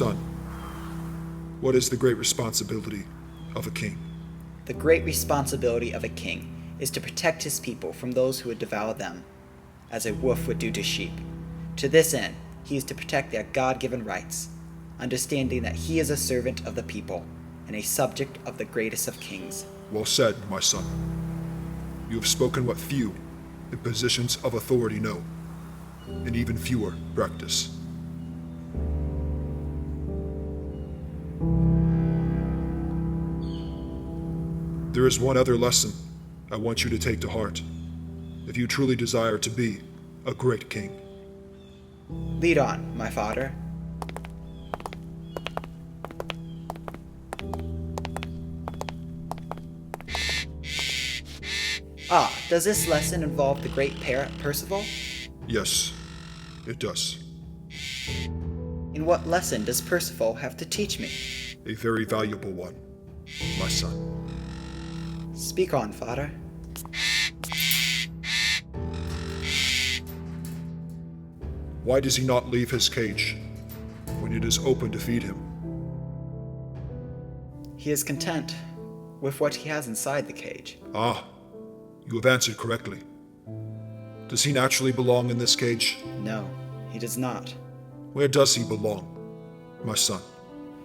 Son, what is the great responsibility of a king? The great responsibility of a king is to protect his people from those who would devour them, as a wolf would do to sheep. To this end, he is to protect their God-given rights, understanding that he is a servant of the people and a subject of the greatest of kings. Well said, my son. You have spoken what few in positions of authority know, and even fewer practice. There is one other lesson I want you to take to heart, if you truly desire to be a great king. Lead on, my father. Does this lesson involve the great Parrot, Percival? Yes, it does. In what lesson does Percival have to teach me? A very valuable one, my son. Speak on, father. Why does he not leave his cage when it is open to feed him? He is content with what he has inside the cage. You have answered correctly. Does he naturally belong in this cage? No, he does not. Where does he belong, my son?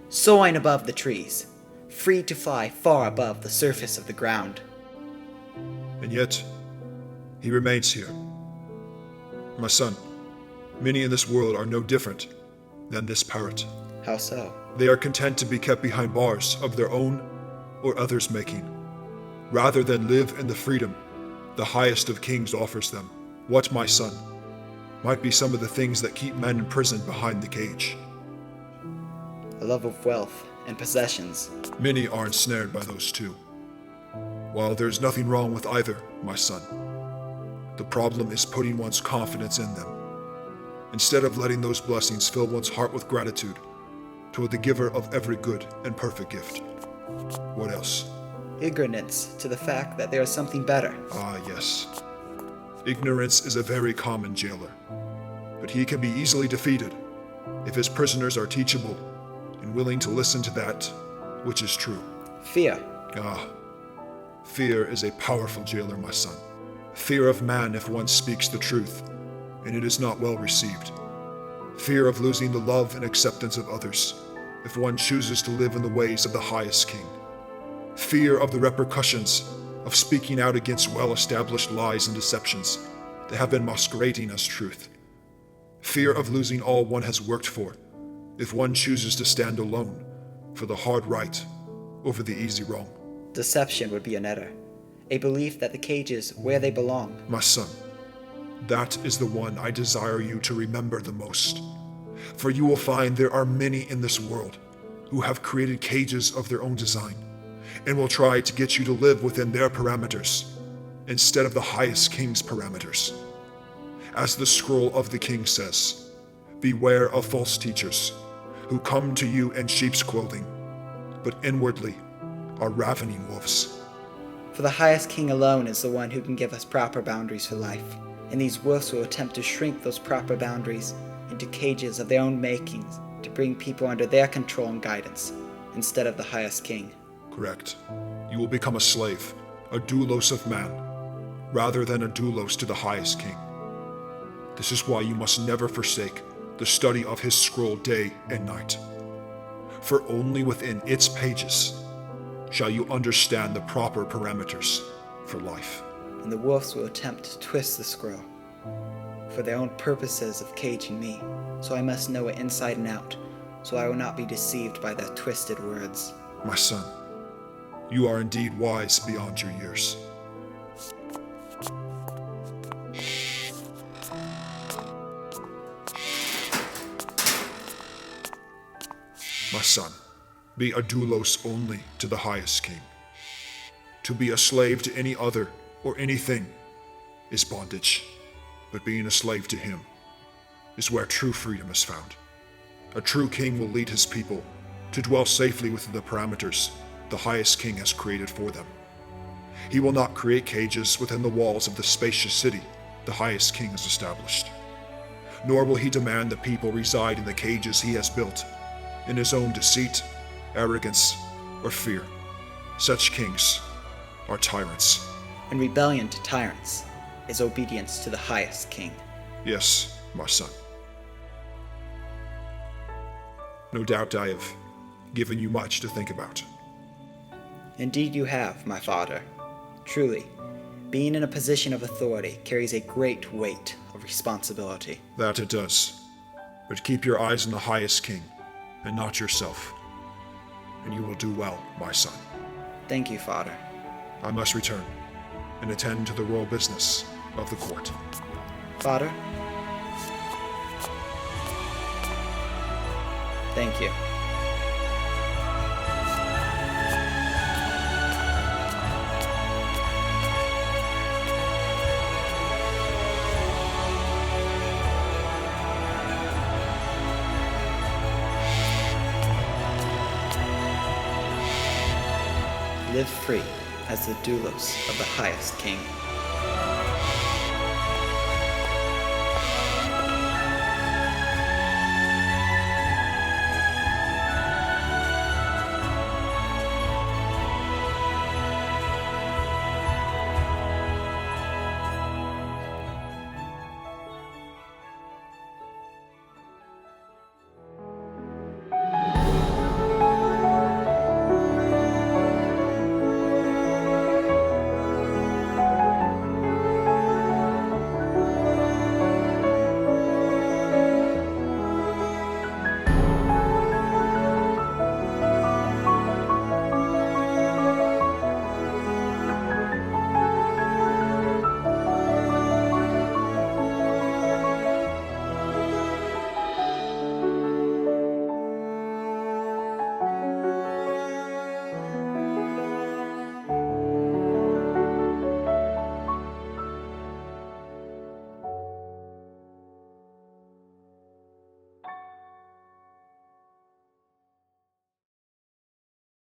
Soaring above the trees, free to fly far above the surface of the ground. And yet, he remains here. My son, many in this world are no different than this parrot. How so? They are content to be kept behind bars of their own or others' making, rather than live in the freedom the highest of kings offers them. What, my son, might be some of the things that keep men imprisoned behind the cage? A love of wealth and possessions. Many are ensnared by those too. While there's nothing wrong with either, my son, the problem is putting one's confidence in them, instead of letting those blessings fill one's heart with gratitude toward the giver of every good and perfect gift. What else? Ignorance to the fact that there is something better. Yes. Ignorance is a very common jailer, but he can be easily defeated if his prisoners are teachable and willing to listen to that which is true. Fear. Fear is a powerful jailer, my son. Fear of man if one speaks the truth, and it is not well received. Fear of losing the love and acceptance of others, if one chooses to live in the ways of the highest king. Fear of the repercussions of speaking out against well-established lies and deceptions that have been masquerading as truth. Fear of losing all one has worked for, if one chooses to stand alone for the hard right over the easy wrong. Deception would be another. A belief that the cage is where they belong. My son, that is the one I desire you to remember the most. For you will find there are many in this world who have created cages of their own design and will try to get you to live within their parameters instead of the highest king's parameters. As the scroll of the king says, beware of false teachers who come to you in sheep's clothing, but inwardly are ravening wolves. For the highest king alone is the one who can give us proper boundaries for life, and these wolves will attempt to shrink those proper boundaries into cages of their own makings to bring people under their control and guidance, instead of the highest king. Correct. You will become a slave, a doulos of man, rather than a doulos to the highest king. This is why you must never forsake the study of his scroll day and night. For only within its pages shall you understand the proper parameters for life. And the wolves will attempt to twist the scroll for their own purposes of caging me, so I must know it inside and out, so I will not be deceived by their twisted words. My son, you are indeed wise beyond your years. My son, be a doulos only to the highest king. To be a slave to any other or anything is bondage, but being a slave to him is where true freedom is found. A true king will lead his people to dwell safely within the parameters the highest king has created for them. He will not create cages within the walls of the spacious city the highest king has established. Nor will he demand the people reside in the cages he has built, in his own deceit, arrogance, or fear. Such kings are tyrants. And rebellion to tyrants is obedience to the highest king. Yes, my son. No doubt I have given you much to think about. Indeed you have, my father. Truly, being in a position of authority carries a great weight of responsibility. That it does. But keep your eyes on the highest king, and not yourself. And you will do well, my son. Thank you, father. I must return and attend to the royal business of the court. Father? Thank you. Live free as the doulos of the highest king.